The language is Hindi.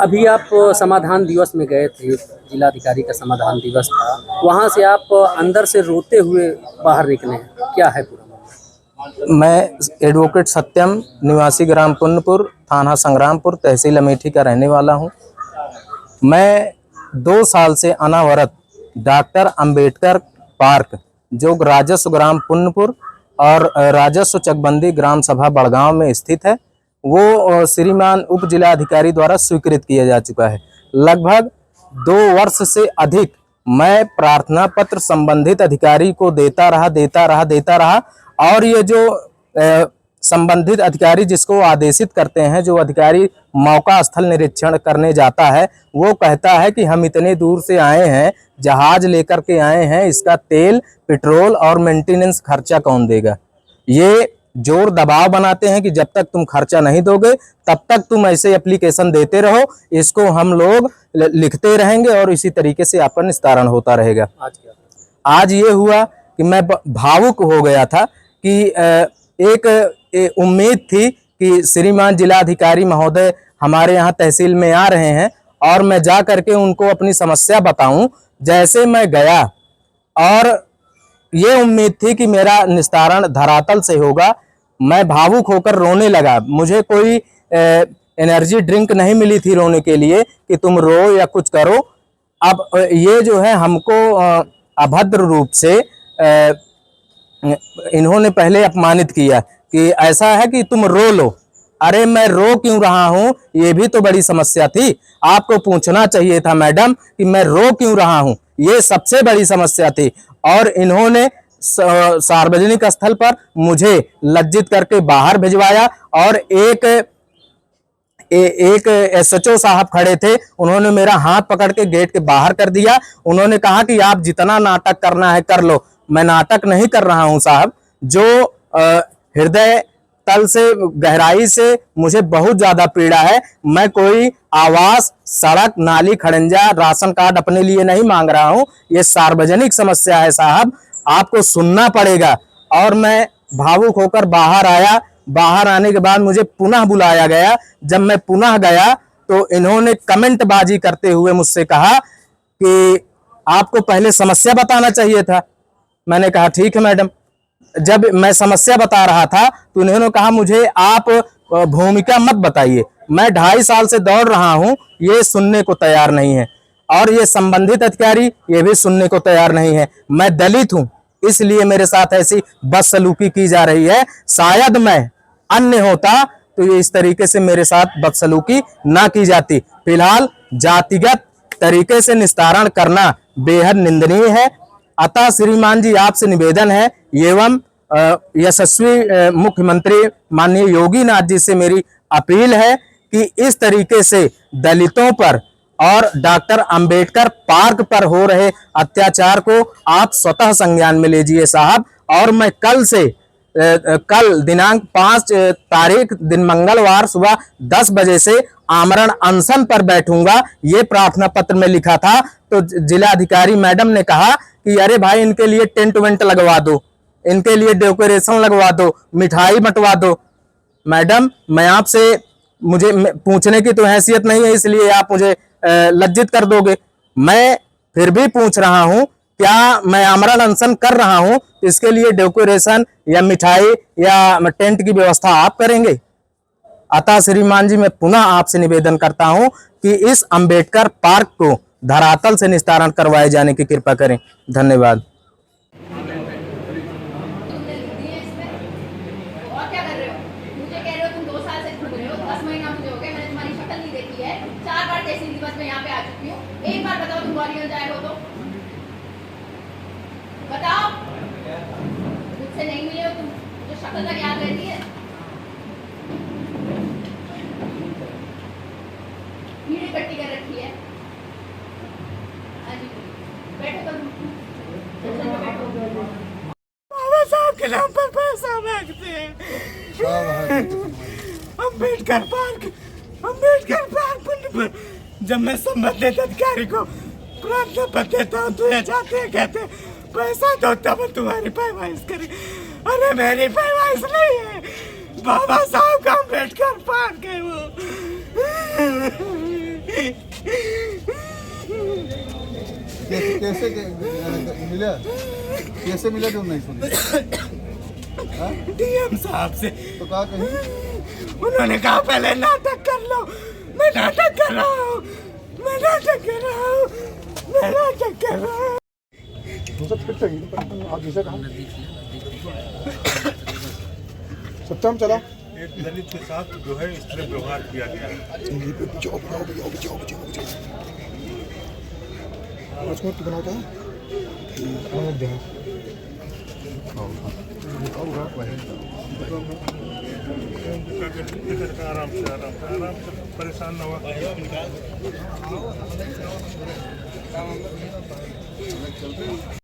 अभी आप समाधान दिवस में गए थे, जिलाधिकारी का समाधान दिवस था, वहाँ से आप अंदर से रोते हुए बाहर निकले हैं, क्या है पूरा मामला? मैं एडवोकेट सत्यम, निवासी ग्राम पुन्नपुर, थाना संग्रामपुर, तहसील अमेठी का रहने वाला हूँ। मैं 2 साल से अनावरत डॉक्टर अंबेडकर पार्क, जो राजस्व ग्राम पुन्नपुर और राजस्व चकबंदी ग्राम सभा बड़गांव में स्थित है, वो श्रीमान उप जिलाधिकारी द्वारा स्वीकृत किया जा चुका है। लगभग 2 वर्ष से अधिक मैं प्रार्थना पत्र संबंधित अधिकारी को देता रहा और ये जो संबंधित अधिकारी जिसको आदेशित करते हैं, जो अधिकारी मौका स्थल निरीक्षण करने जाता है, वो कहता है कि हम इतने दूर से आए हैं, जहाज लेकर के आए हैं, इसका तेल, पेट्रोल और मेंटेनेंस खर्चा कौन देगा। ये जोर दबाव बनाते हैं कि जब तक तुम खर्चा नहीं दोगे तब तक तुम ऐसे एप्लीकेशन देते रहो, इसको हम लोग लिखते रहेंगे और इसी तरीके से आपका निस्तारण होता रहेगा। आज ये हुआ कि मैं भावुक हो गया था कि एक उम्मीद थी कि श्रीमान जिलाधिकारी महोदय हमारे यहाँ तहसील में आ रहे हैं और मैं जा करके उनको अपनी समस्या बताऊं। जैसे मैं गया और ये उम्मीद थी कि मेरा निस्तारण धरातल से होगा, मैं भावुक होकर रोने लगा। मुझे कोई एनर्जी ड्रिंक नहीं मिली थी रोने के लिए कि तुम रो या कुछ करो। अब ये जो है हमको अभद्र रूप से इन्होंने पहले अपमानित किया कि ऐसा है कि तुम रो लो। अरे मैं रो क्यों रहा हूँ, ये भी तो बड़ी समस्या थी। आपको पूछना चाहिए था मैडम कि मैं रो क्यों रहा हूँ, ये सबसे बड़ी समस्या थी। और इन्होंने सार्वजनिक स्थल पर मुझे लज्जित करके बाहर भिजवाया और एक एसएचओ साहब खड़े थे, उन्होंने मेरा हाथ पकड़ के गेट के बाहर कर दिया। उन्होंने कहा कि आप जितना नाटक करना है कर लो। मैं नाटक नहीं कर रहा हूं साहब, जो हृदय तल से, गहराई से मुझे बहुत ज्यादा पीड़ा है। मैं कोई आवास, सड़क, नाली, खड़ंजा, राशन कार्ड अपने लिए नहीं मांग रहा हूं। ये सार्वजनिक समस्या है साहब, आपको सुनना पड़ेगा। और मैं भावुक होकर बाहर आया। बाहर आने के बाद मुझे पुनः बुलाया गया। जब मैं पुनः गया तो इन्होंने कमेंट बाजी करते हुए मुझसे कहा कि आपको पहले समस्या बताना चाहिए था। मैंने कहा ठीक है मैडम। जब मैं समस्या बता रहा था तो उन्होंने कहा मुझे आप भूमिका मत बताइए। मैं 2.5 साल से दौड़ रहा हूं, ये सुनने को तैयार नहीं है। और ये संबंधित अधिकारी ये भी सुनने को तैयार नहीं है। मैं दलित हूं, इसलिए मेरे साथ ऐसी बदसलूकी की जा रही है। शायद मैं अन्य होता तो ये इस तरीके से मेरे साथ बदसलूकी ना की जाती। फिलहाल जातिगत तरीके से निस्तारण करना बेहद निंदनीय है। अतः श्रीमान जी आपसे निवेदन है एवं यशस्वी मुख्यमंत्री माननीय योगी नाथ जी से मेरी अपील है कि इस तरीके से दलितों पर और डॉक्टर अंबेडकर पार्क पर हो रहे अत्याचार को आप स्वतः संज्ञान में लीजिए साहब। और मैं कल दिनांक 5 तारीख दिन मंगलवार सुबह 10 बजे से आमरण अनशन पर बैठूंगा। ये प्रार्थना पत्र में लिखा था। तो जिलाधिकारी मैडम ने कहा कि अरे भाई इनके लिए टेंट वेंट लगवा दो, इनके लिए डेकोरेशन लगवा दो, मिठाई बंटवा दो। मैडम मैं आपसे, मुझे पूछने की तो हैसियत नहीं है, इसलिए आप मुझे लज्जित कर दोगे। मैं फिर भी पूछ रहा हूं, क्या मैं आमरण अनशन कर रहा हूं, इसके लिए डेकोरेशन या मिठाई या टेंट की व्यवस्था आप करेंगे? अतः श्रीमान जी मैं पुनः आपसे निवेदन करता हूं कि इस अंबेडकर पार्क को धरातल से निस्तारण करवाए जाने की कृपा करें। धन्यवाद। एक बार बताओ तुम ग्वालियर जाए हो तो बताओ, मुझसे नहीं मिले हो तुम, मुझे शक्ल तक याद रहती है। भीड़ इकट्ठी कर रखी है। बैठो बाबा साहब के नाम पर पैसा मांगते हैं। अंबेडकर पार्क पर जब मैं संबंधित अधिकारी को प्रार्थना पत्र देता हूँ तो ये जाते हैं, कहते पैसा दो तब तुम्हारी पैमाइश करें। अरे मेरी पैमाइश नहीं है, बाबा साहब का अंबेडकर पार्क है। मिला? कैसे मिला तुम नहीं सुने? डीएम साहब से। तो कहा कहीं उन्होंने कहा पहले नाटक कर लो। मैं नाटक कर रहा हूँ, मैं नाटक कर रहा हूँ, मैं नाटक कर रहा हूँ। सत्यम चला। एक दलित के साथ जो है इस तरह व्यवहार किया गया है। आराम से परेशान न हुआ।